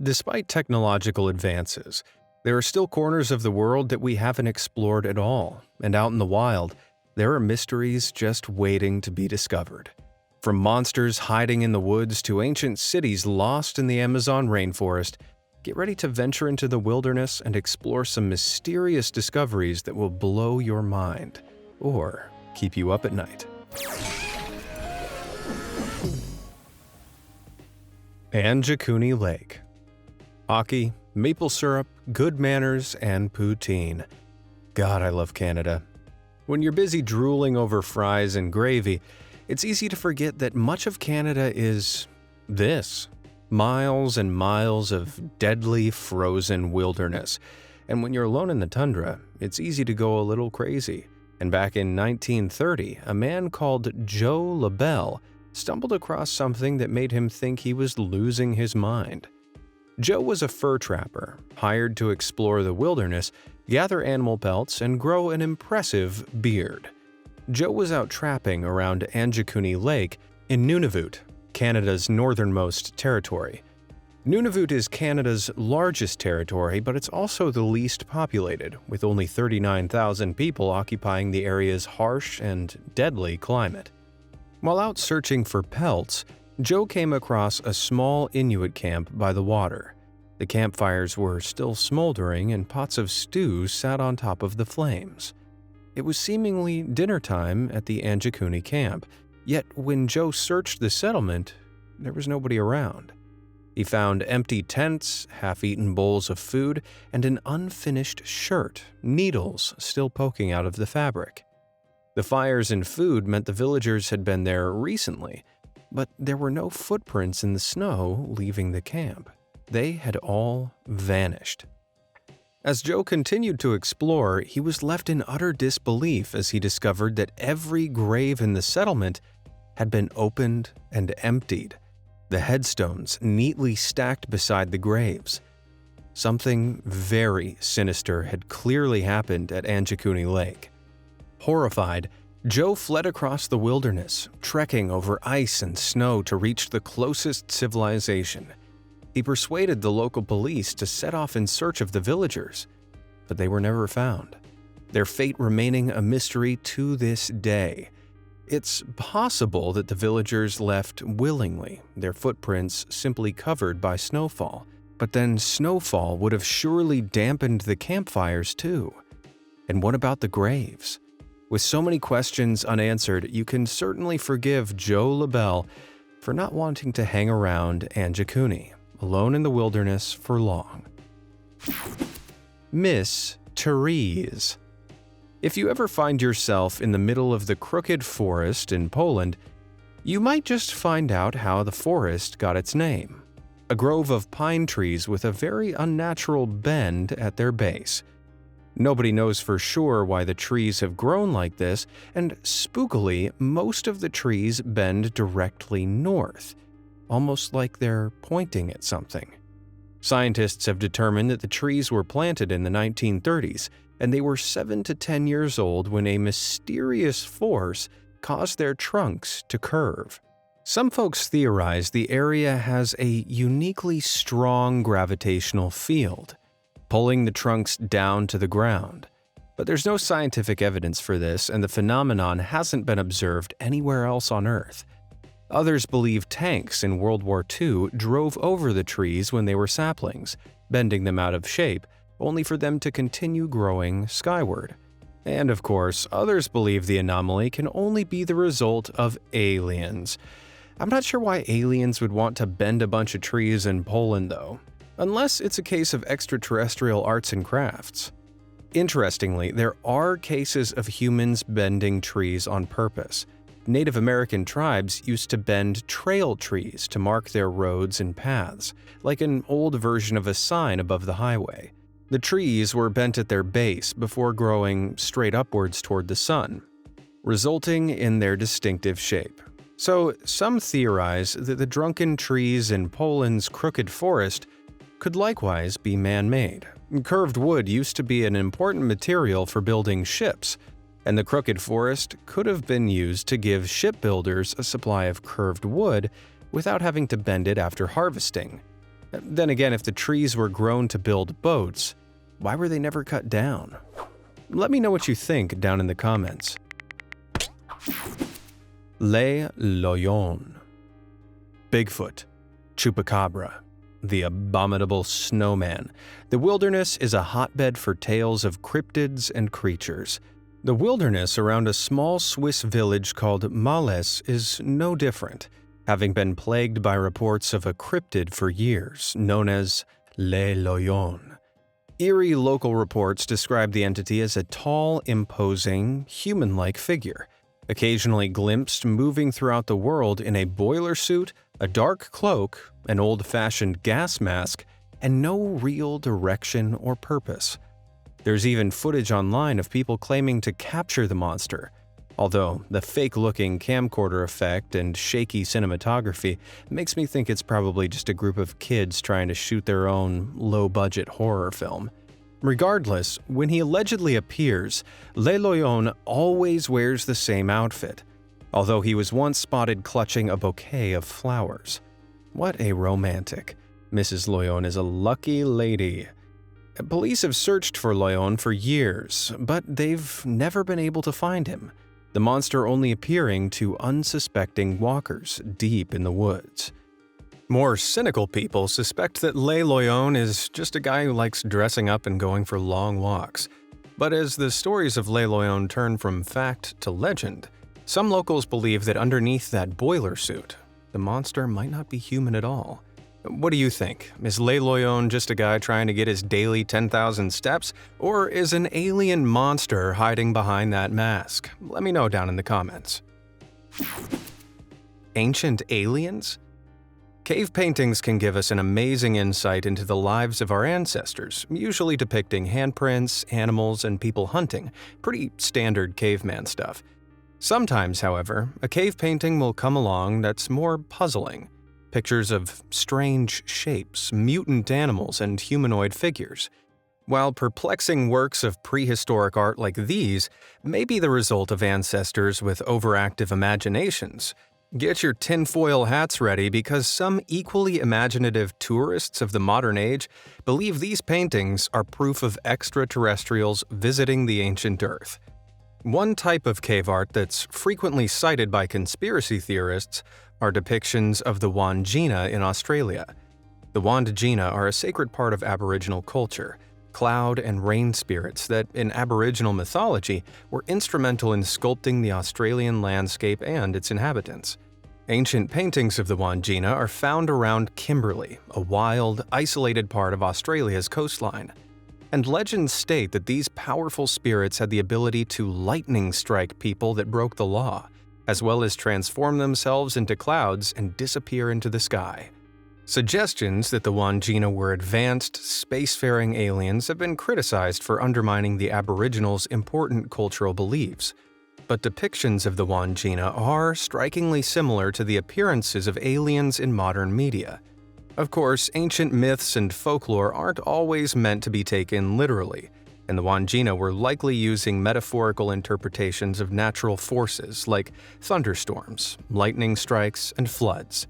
Despite technological advances, there are still corners of the world that we haven't explored at all, and out in the wild, there are mysteries just waiting to be discovered. From monsters hiding in the woods to ancient cities lost in the Amazon rainforest, get ready to venture into the wilderness and explore some mysterious discoveries that will blow your mind or keep you up at night. Anjikuni Lake. Hockey, maple syrup, good manners, and poutine. God, I love Canada. When you're busy drooling over fries and gravy, it's easy to forget that much of Canada is this. Miles and miles of deadly frozen wilderness. And when you're alone in the tundra, it's easy to go a little crazy. And back in 1930, a man called Joe LaBelle stumbled across something that made him think he was losing his mind. Joe was a fur trapper, hired to explore the wilderness, gather animal pelts, and grow an impressive beard. Joe was out trapping around Anjikuni Lake in Nunavut, Canada's northernmost territory. Nunavut is Canada's largest territory, but it's also the least populated, with only 39,000 people occupying the area's harsh and deadly climate. While out searching for pelts, Joe came across a small Inuit camp by the water. The campfires were still smoldering and pots of stew sat on top of the flames. It was seemingly dinner time at the Anjikuni camp, yet when Joe searched the settlement, there was nobody around. He found empty tents, half-eaten bowls of food, and an unfinished shirt, needles still poking out of the fabric. The fires and food meant the villagers had been there recently, but there were no footprints in the snow leaving the camp. They had all vanished. As Joe continued to explore, he was left in utter disbelief as he discovered that every grave in the settlement had been opened and emptied, the headstones neatly stacked beside the graves. Something very sinister had clearly happened at Anjikuni Lake. Horrified, Joe fled across the wilderness, trekking over ice and snow to reach the closest civilization. He persuaded the local police to set off in search of the villagers, but they were never found, their fate remaining a mystery to this day. It's possible that the villagers left willingly, their footprints simply covered by snowfall, but then snowfall would have surely dampened the campfires too. And what about the graves? With so many questions unanswered, you can certainly forgive Joe LaBelle for not wanting to hang around Anjikuni, alone in the wilderness for long. Miss Therese. If you ever find yourself in the middle of the Crooked Forest in Poland, you might just find out how the forest got its name. A grove of pine trees with a very unnatural bend at their base. Nobody knows for sure why the trees have grown like this, and spookily, most of the trees bend directly north, almost like they're pointing at something. Scientists have determined that the trees were planted in the 1930s, and they were 7 to 10 years old when a mysterious force caused their trunks to curve. Some folks theorize the area has a uniquely strong gravitational field, pulling the trunks down to the ground. But there's no scientific evidence for this, and the phenomenon hasn't been observed anywhere else on Earth. Others believe tanks in World War II drove over the trees when they were saplings, bending them out of shape, only for them to continue growing skyward. And of course, others believe the anomaly can only be the result of aliens. I'm not sure why aliens would want to bend a bunch of trees in Poland, though. Unless it's a case of extraterrestrial arts and crafts. Interestingly, there are cases of humans bending trees on purpose. Native American tribes used to bend trail trees to mark their roads and paths, like an old version of a sign above the highway. The trees were bent at their base before growing straight upwards toward the sun, resulting in their distinctive shape. So, some theorize that the drunken trees in Poland's Crooked Forest could likewise be man-made. Curved wood used to be an important material for building ships, and the Crooked Forest could have been used to give shipbuilders a supply of curved wood without having to bend it after harvesting. Then again, if the trees were grown to build boats, why were they never cut down? Let me know what you think down in the comments. Le Loyon. Bigfoot, Chupacabra, the abominable snowman. The wilderness is a hotbed for tales of cryptids and creatures. The wilderness around a small Swiss village called Malles is no different, having been plagued by reports of a cryptid for years, known as Le Loyon. Eerie local reports describe the entity as a tall, imposing, human-like figure, occasionally glimpsed moving throughout the world in a boiler suit, a dark cloak, an old-fashioned gas mask, and no real direction or purpose. There's even footage online of people claiming to capture the monster, although the fake-looking camcorder effect and shaky cinematography makes me think it's probably just a group of kids trying to shoot their own low-budget horror film. Regardless, when he allegedly appears, Le Loyon always wears the same outfit, although he was once spotted clutching a bouquet of flowers. What a romantic. Mrs. Loyon is a lucky lady. Police have searched for Loyon for years, but they've never been able to find him, the monster only appearing to unsuspecting walkers deep in the woods. More cynical people suspect that Le Loyon is just a guy who likes dressing up and going for long walks. But as the stories of Le Loyon turn from fact to legend, some locals believe that underneath that boiler suit, the monster might not be human at all. What do you think? Is Le Loyon just a guy trying to get his daily 10,000 steps, or is an alien monster hiding behind that mask? Let me know down in the comments. Ancient aliens? Cave paintings can give us an amazing insight into the lives of our ancestors, usually depicting handprints, animals, and people hunting, pretty standard caveman stuff. Sometimes, however, a cave painting will come along that's more puzzling. Pictures of strange shapes, mutant animals, and humanoid figures. While perplexing works of prehistoric art like these may be the result of ancestors with overactive imaginations, get your tinfoil hats ready because some equally imaginative tourists of the modern age believe these paintings are proof of extraterrestrials visiting the ancient Earth. One type of cave art that's frequently cited by conspiracy theorists are depictions of the Wandjina in Australia. The Wandjina are a sacred part of Aboriginal culture, cloud and rain spirits that, in Aboriginal mythology, were instrumental in sculpting the Australian landscape and its inhabitants. Ancient paintings of the Wandjina are found around Kimberley, a wild, isolated part of Australia's coastline. And legends state that these powerful spirits had the ability to lightning strike people that broke the law, as well as transform themselves into clouds and disappear into the sky. Suggestions that the Wandjina were advanced, spacefaring aliens have been criticized for undermining the Aboriginals' important cultural beliefs. But depictions of the Wandjina are strikingly similar to the appearances of aliens in modern media. Of course, ancient myths and folklore aren't always meant to be taken literally, and the Wandjina were likely using metaphorical interpretations of natural forces like thunderstorms, lightning strikes, and floods.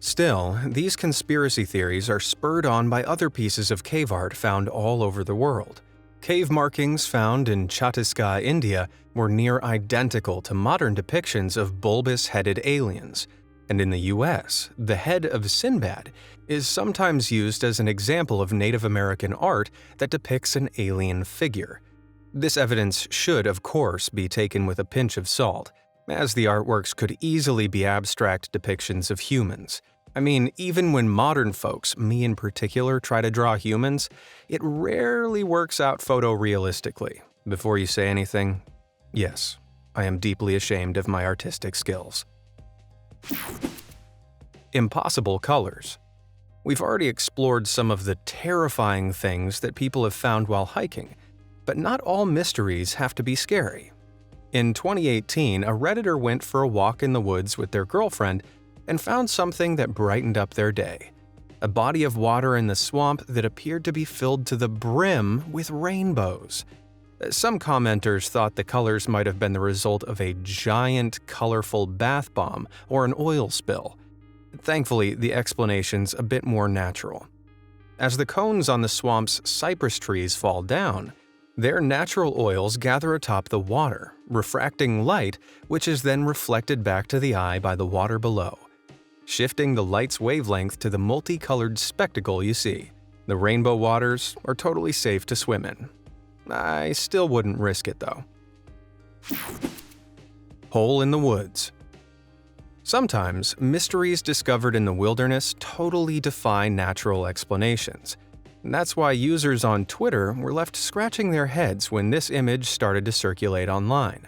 Still, these conspiracy theories are spurred on by other pieces of cave art found all over the world. Cave markings found in Chhattisgarh, India, were near identical to modern depictions of bulbous-headed aliens. And in the US, the head of Sinbad is sometimes used as an example of Native American art that depicts an alien figure. This evidence should, of course, be taken with a pinch of salt, as the artworks could easily be abstract depictions of humans. I mean, even when modern folks, me in particular, try to draw humans, it rarely works out photorealistically. Before you say anything, yes, I am deeply ashamed of my artistic skills. Impossible colors. We've already explored some of the terrifying things that people have found while hiking, but not all mysteries have to be scary. In 2018, a Redditor went for a walk in the woods with their girlfriend and found something that brightened up their day. A body of water in the swamp that appeared to be filled to the brim with rainbows. Some commenters thought the colors might have been the result of a giant, colorful bath bomb or an oil spill. Thankfully, the explanation's a bit more natural. As the cones on the swamp's cypress trees fall down, their natural oils gather atop the water, refracting light, which is then reflected back to the eye by the water below, shifting the light's wavelength to the multicolored spectacle you see. The rainbow waters are totally safe to swim in. I still wouldn't risk it though. Hole in the woods. Sometimes, mysteries discovered in the wilderness totally defy natural explanations. That's why users on Twitter were left scratching their heads when this image started to circulate online.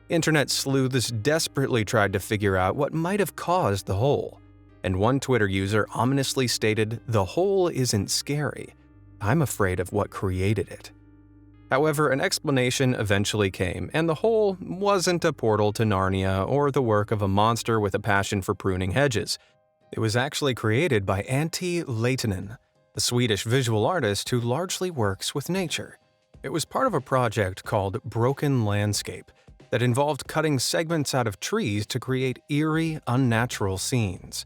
Internet sleuths desperately tried to figure out what might have caused the hole, and one Twitter user ominously stated, "The hole isn't scary. I'm afraid of what created it." However, an explanation eventually came, and the hole wasn't a portal to Narnia or the work of a monster with a passion for pruning hedges. It was actually created by Antti Leitinen, a Swedish visual artist who largely works with nature. It was part of a project called Broken Landscape that involved cutting segments out of trees to create eerie, unnatural scenes.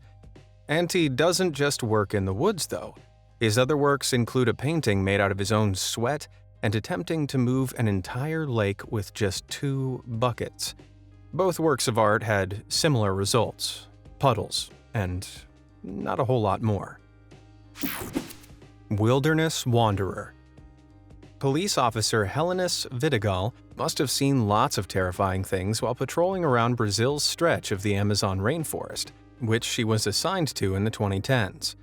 Antti doesn't just work in the woods, though. His other works include a painting made out of his own sweat and attempting to move an entire lake with just 2 buckets. Both works of art had similar results: puddles, and not a whole lot more. Wilderness Wanderer. Police officer Helenus Vidigal must have seen lots of terrifying things while patrolling around Brazil's stretch of the Amazon rainforest, which she was assigned to in the 2010s.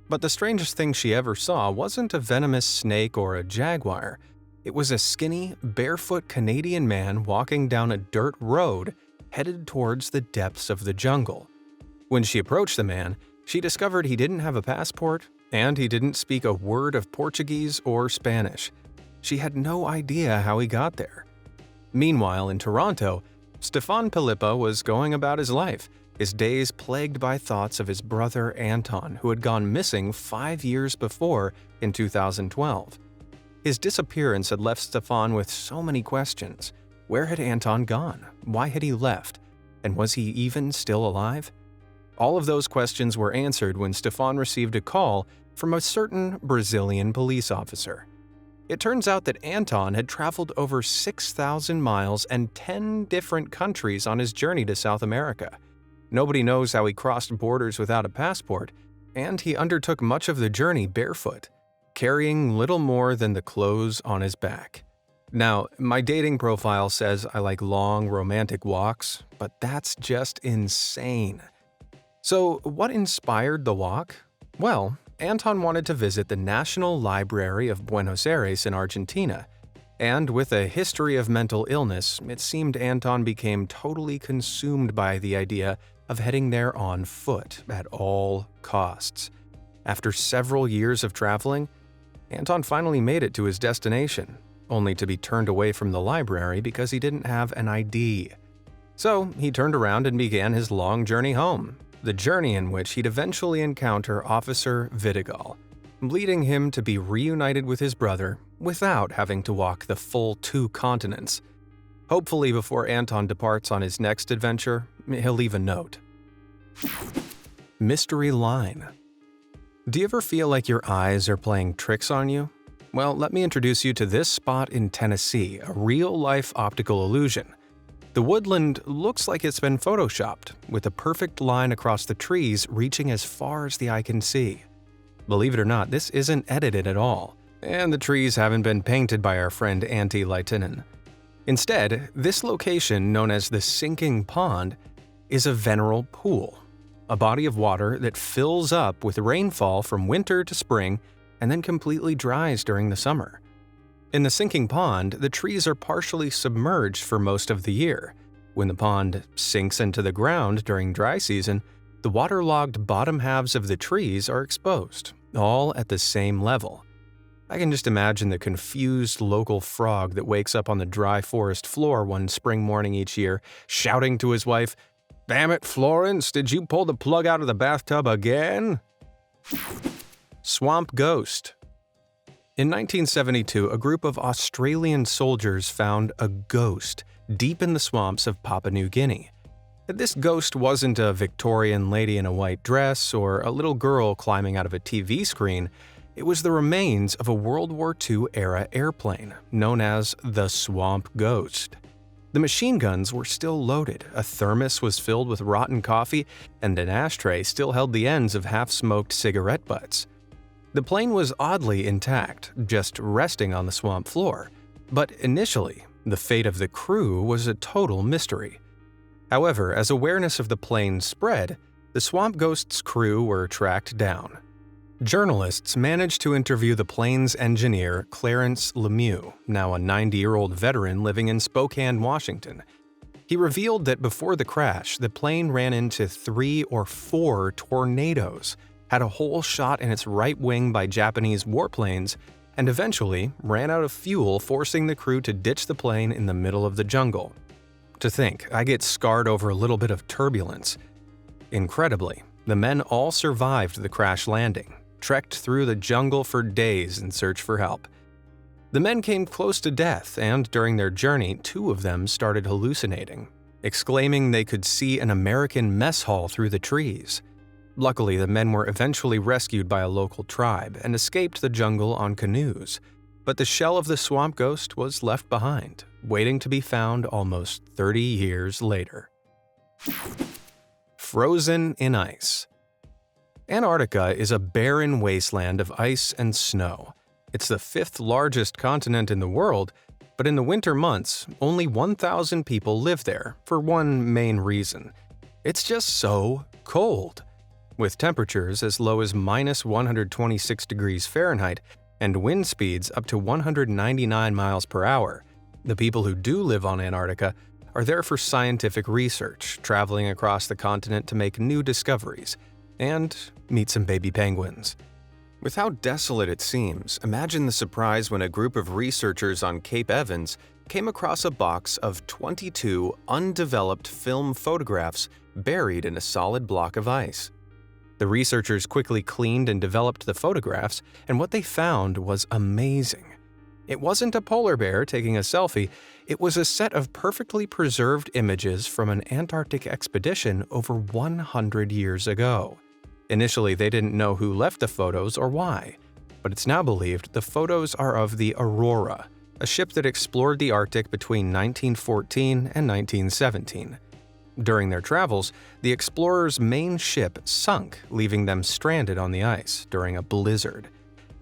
But the strangest thing she ever saw wasn't a venomous snake or a jaguar. It was a skinny, barefoot Canadian man walking down a dirt road headed towards the depths of the jungle. When she approached the man, she discovered he didn't have a passport and he didn't speak a word of Portuguese or Spanish. She had no idea how he got there. Meanwhile, in Toronto, Stefan Pilippa was going about his life, his days plagued by thoughts of his brother Anton, who had gone missing 5 years before in 2012. His disappearance had left Stefan with so many questions. Where had Anton gone? Why had he left? And was he even still alive? All of those questions were answered when Stefan received a call from a certain Brazilian police officer. It turns out that Anton had traveled over 6,000 miles and 10 different countries on his journey to South America. Nobody knows how he crossed borders without a passport, and he undertook much of the journey barefoot, carrying little more than the clothes on his back. Now, my dating profile says I like long, romantic walks, but that's just insane. So, what inspired the walk? Well, Anton wanted to visit the National Library of Buenos Aires in Argentina, and with a history of mental illness, it seemed Anton became totally consumed by the idea of heading there on foot at all costs. After several years of traveling, Anton finally made it to his destination, only to be turned away from the library because he didn't have an ID. So he turned around and began his long journey home, the journey in which he'd eventually encounter Officer Vidigal, leading him to be reunited with his brother without having to walk the full 2 continents. Hopefully, before Anton departs on his next adventure, he'll leave a note. Mystery Line. Do you ever feel like your eyes are playing tricks on you? Well, let me introduce you to this spot in Tennessee, a real-life optical illusion. The woodland looks like it's been photoshopped, with a perfect line across the trees reaching as far as the eye can see. Believe it or not, this isn't edited at all, and the trees haven't been painted by our friend Antti Leitinen. Instead, this location, known as the Sinking Pond, is a vernal pool, a body of water that fills up with rainfall from winter to spring and then completely dries during the summer. In the Sinking Pond, the trees are partially submerged for most of the year. When the pond sinks into the ground during dry season, the waterlogged bottom halves of the trees are exposed, all at the same level. I can just imagine the confused local frog that wakes up on the dry forest floor one spring morning each year, shouting to his wife, "Damn it, Florence, did you pull the plug out of the bathtub again?" Swamp Ghost. In 1972, a group of Australian soldiers found a ghost deep in the swamps of Papua New Guinea. This ghost wasn't a Victorian lady in a white dress or a little girl climbing out of a TV screen. It was the remains of a World War II-era airplane known as the Swamp Ghost. The machine guns were still loaded, a thermos was filled with rotten coffee, and an ashtray still held the ends of half-smoked cigarette butts. The plane was oddly intact, just resting on the swamp floor. But initially, the fate of the crew was a total mystery. However, as awareness of the plane spread, the Swamp Ghost's crew were tracked down. Journalists managed to interview the plane's engineer, Clarence Lemieux, now a 90-year-old veteran living in Spokane, Washington. He revealed that before the crash, the plane ran into 3 or 4 tornadoes, had a hole shot in its right wing by Japanese warplanes, and eventually ran out of fuel, forcing the crew to ditch the plane in the middle of the jungle. To think, I get scarred over a little bit of turbulence. Incredibly, the men all survived the crash landing, trekked through the jungle for days in search for help. The men came close to death, and during their journey, 2 of them started hallucinating, exclaiming they could see an American mess hall through the trees. Luckily, the men were eventually rescued by a local tribe and escaped the jungle on canoes, but the shell of the Swamp Ghost was left behind, waiting to be found almost 30 years later. Frozen in ice. Antarctica is a barren wasteland of ice and snow. It's the 5th largest continent in the world, but in the winter months, only 1,000 people live there for one main reason. It's just so cold. With temperatures as low as -126 degrees Fahrenheit and wind speeds up to 199 miles per hour, the people who do live on Antarctica are there for scientific research, traveling across the continent to make new discoveries, and meet some baby penguins. With how desolate it seems, imagine the surprise when a group of researchers on Cape Evans came across a box of 22 undeveloped film photographs buried in a solid block of ice. The researchers quickly cleaned and developed the photographs, and what they found was amazing. It wasn't a polar bear taking a selfie, it was a set of perfectly preserved images from an Antarctic expedition over 100 years ago. Initially, they didn't know who left the photos or why, but it's now believed the photos are of the Aurora, a ship that explored the Arctic between 1914 and 1917. During their travels, the explorers' main ship sunk, leaving them stranded on the ice during a blizzard.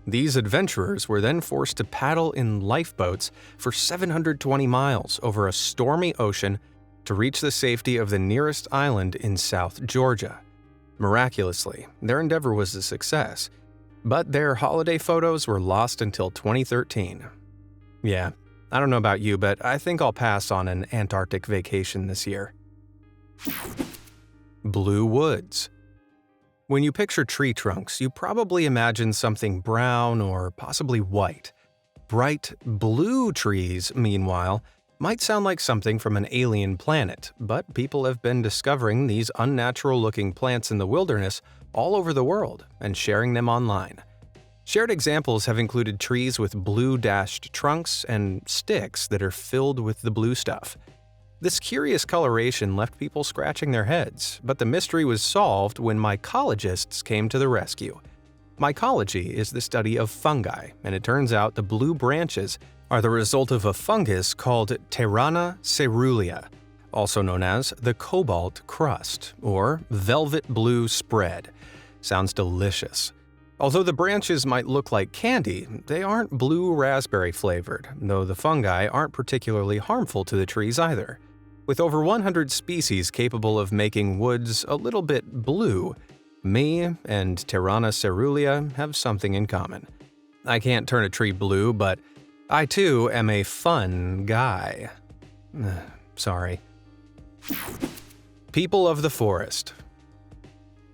These adventurers were then forced to paddle in lifeboats for 720 miles over a stormy ocean to reach the safety of the nearest island in South Georgia. Miraculously, their endeavor was a success, but their holiday photos were lost until 2013. Yeah, I don't know about you, but I think I'll pass on an Antarctic vacation this year. Blue woods. When you picture tree trunks, you probably imagine something brown or possibly white. Bright blue trees, meanwhile, might sound like something from an alien planet, but people have been discovering these unnatural-looking plants in the wilderness all over the world and sharing them online. Shared examples have included trees with blue-dashed trunks and sticks that are filled with the blue stuff. This curious coloration left people scratching their heads, but the mystery was solved when mycologists came to the rescue. Mycology is the study of fungi, and it turns out the blue branches are the result of a fungus called Pterana caerulea, also known as the cobalt crust, or velvet blue spread. Sounds delicious. Although the branches might look like candy, they aren't blue raspberry flavored, though the fungi aren't particularly harmful to the trees either. With over 100 species capable of making woods a little bit blue, me and Pterana caerulea have something in common. I can't turn a tree blue, but I too am a fun guy. Sorry. People of the forest.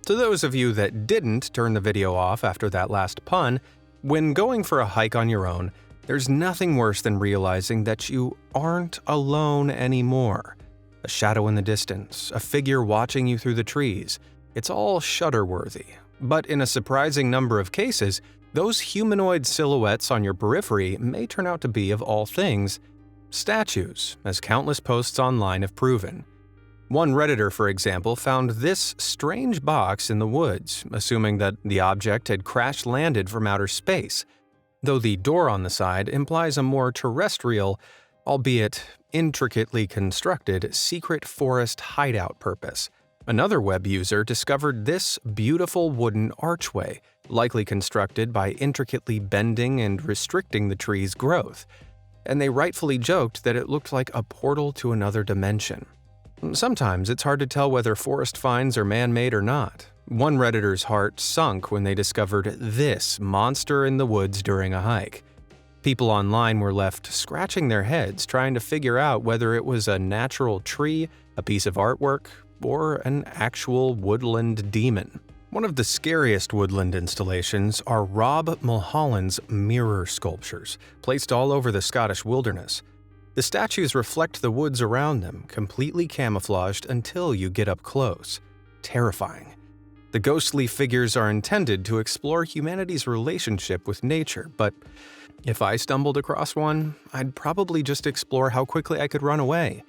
To those of you that didn't turn the video off after that last pun, when going for a hike on your own, there's nothing worse than realizing that you aren't alone anymore. A shadow in the distance, a figure watching you through the trees, it's all shudder-worthy. But in a surprising number of cases, those humanoid silhouettes on your periphery may turn out to be, of all things, statues, as countless posts online have proven. One Redditor, for example, found this strange box in the woods, assuming that the object had crash-landed from outer space, though the door on the side implies a more terrestrial, albeit intricately constructed, secret forest hideout purpose. Another web user discovered this beautiful wooden archway, likely constructed by intricately bending and restricting the tree's growth, and they rightfully joked that it looked like a portal to another dimension. Sometimes it's hard to tell whether forest finds are man-made or not. One Redditor's heart sunk when they discovered this monster in the woods during a hike. People online were left scratching their heads trying to figure out whether it was a natural tree, a piece of artwork, or an actual woodland demon. One of the scariest woodland installations are Rob Mulholland's mirror sculptures, placed all over the Scottish wilderness. The statues reflect the woods around them, completely camouflaged until you get up close. Terrifying. The ghostly figures are intended to explore humanity's relationship with nature, but if I stumbled across one, I'd probably just explore how quickly I could run away.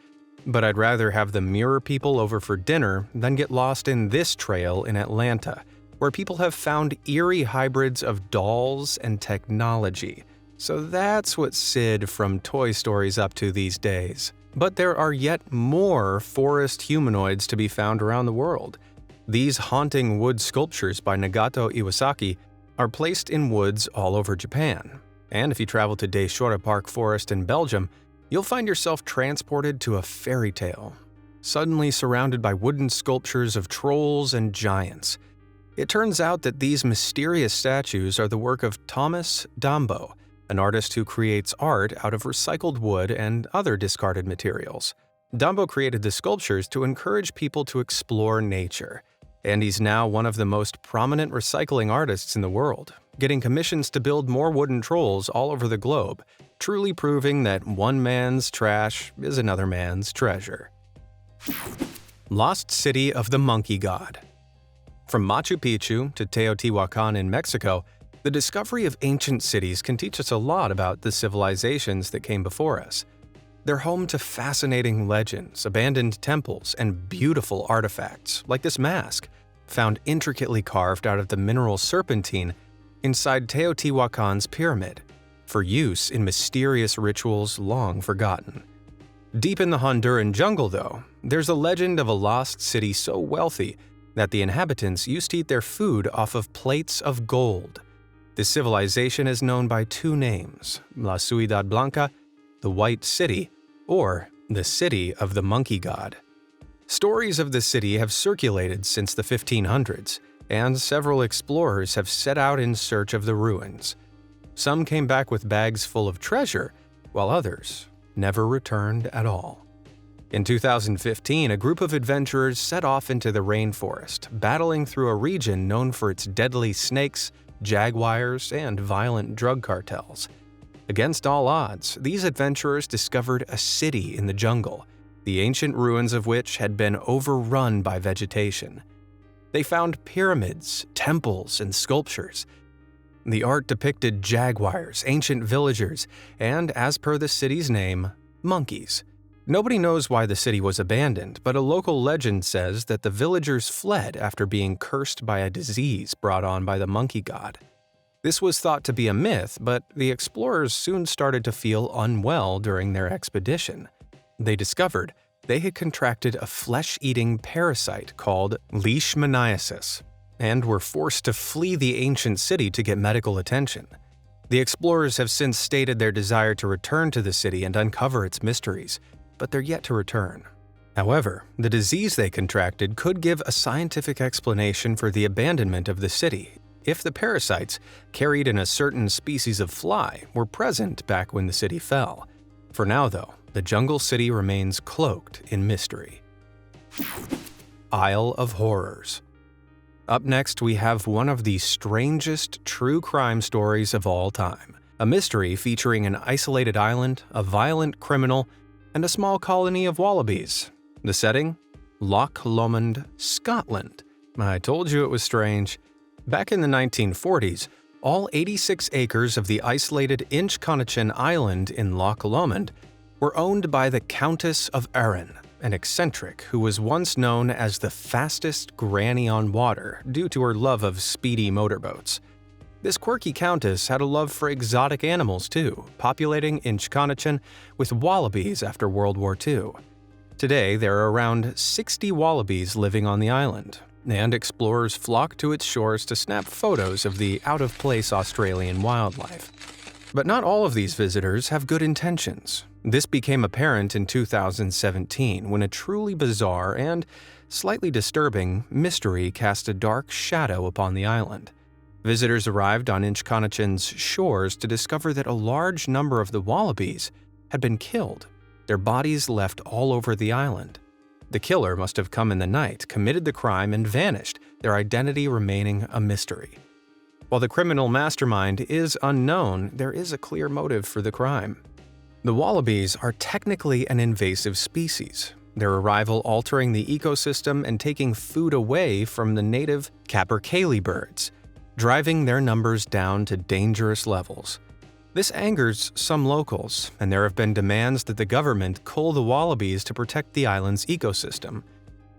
But I'd rather have the mirror people over for dinner than get lost in this trail in Atlanta, where people have found eerie hybrids of dolls and technology. So that's what Sid from Toy Story's up to these days. But there are yet more forest humanoids to be found around the world. These haunting wood sculptures by Nagato Iwasaki are placed in woods all over Japan. And if you travel to Daishore Park Forest in Belgium, you'll find yourself transported to a fairy tale, suddenly surrounded by wooden sculptures of trolls and giants. It turns out that these mysterious statues are the work of Thomas Dambo, an artist who creates art out of recycled wood and other discarded materials. Dambo created the sculptures to encourage people to explore nature, and he's now one of the most prominent recycling artists in the world, getting commissions to build more wooden trolls all over the globe, truly proving that one man's trash is another man's treasure. Lost City of the Monkey God. From Machu Picchu to Teotihuacan in Mexico, the discovery of ancient cities can teach us a lot about the civilizations that came before us. They're home to fascinating legends, abandoned temples, and beautiful artifacts, like this mask, found intricately carved out of the mineral serpentine inside Teotihuacan's pyramid, for use in mysterious rituals long forgotten. Deep in the Honduran jungle, though, there's a legend of a lost city so wealthy that the inhabitants used to eat their food off of plates of gold. This civilization is known by two names, La Ciudad Blanca, the White City, or the City of the Monkey God. Stories of the city have circulated since the 1500s, and several explorers have set out in search of the ruins. Some came back with bags full of treasure, while others never returned at all. In 2015, a group of adventurers set off into the rainforest, battling through a region known for its deadly snakes, jaguars, and violent drug cartels. Against all odds, these adventurers discovered a city in the jungle, the ancient ruins of which had been overrun by vegetation. They found pyramids, temples, and sculptures. The art depicted jaguars, ancient villagers, and, as per the city's name, monkeys. Nobody knows why the city was abandoned, but a local legend says that the villagers fled after being cursed by a disease brought on by the monkey god. This was thought to be a myth, but the explorers soon started to feel unwell during their expedition. They discovered they had contracted a flesh-eating parasite called leishmaniasis and were forced to flee the ancient city to get medical attention. The explorers have since stated their desire to return to the city and uncover its mysteries, but they're yet to return. However, the disease they contracted could give a scientific explanation for the abandonment of the city if the parasites, carried in a certain species of fly, were present back when the city fell. For now, though, the jungle city remains cloaked in mystery. Isle of Horrors. Up next, we have one of the strangest true crime stories of all time. A mystery featuring an isolated island, a violent criminal, and a small colony of wallabies. The setting? Loch Lomond, Scotland. I told you it was strange. Back in the 1940s, all 86 acres of the isolated Inchconnechen Island in Loch Lomond were owned by the Countess of Arran, an eccentric who was once known as the fastest granny on water due to her love of speedy motorboats. This quirky countess had a love for exotic animals too, populating Inchconachin with wallabies after World War II. Today, there are around 60 wallabies living on the island, and explorers flock to its shores to snap photos of the out-of-place Australian wildlife. But not all of these visitors have good intentions. This became apparent in 2017 when a truly bizarre and slightly disturbing mystery cast a dark shadow upon the island. Visitors arrived on Inchconachin's shores to discover that a large number of the wallabies had been killed, their bodies left all over the island. The killer must have come in the night, committed the crime, and vanished, their identity remaining a mystery. While the criminal mastermind is unknown, there is a clear motive for the crime. The wallabies are technically an invasive species, their arrival altering the ecosystem and taking food away from the native capercaillie birds, driving their numbers down to dangerous levels. This angers some locals, and there have been demands that the government cull the wallabies to protect the island's ecosystem.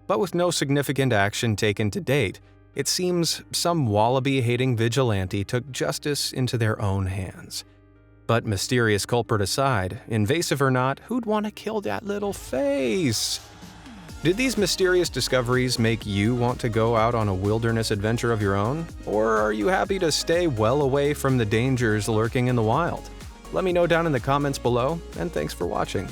But with no significant action taken to date, it seems some wallaby-hating vigilante took justice into their own hands. But mysterious culprit aside, invasive or not, who'd want to kill that little face? Did these mysterious discoveries make you want to go out on a wilderness adventure of your own? Or are you happy to stay well away from the dangers lurking in the wild? Let me know down in the comments below, and thanks for watching.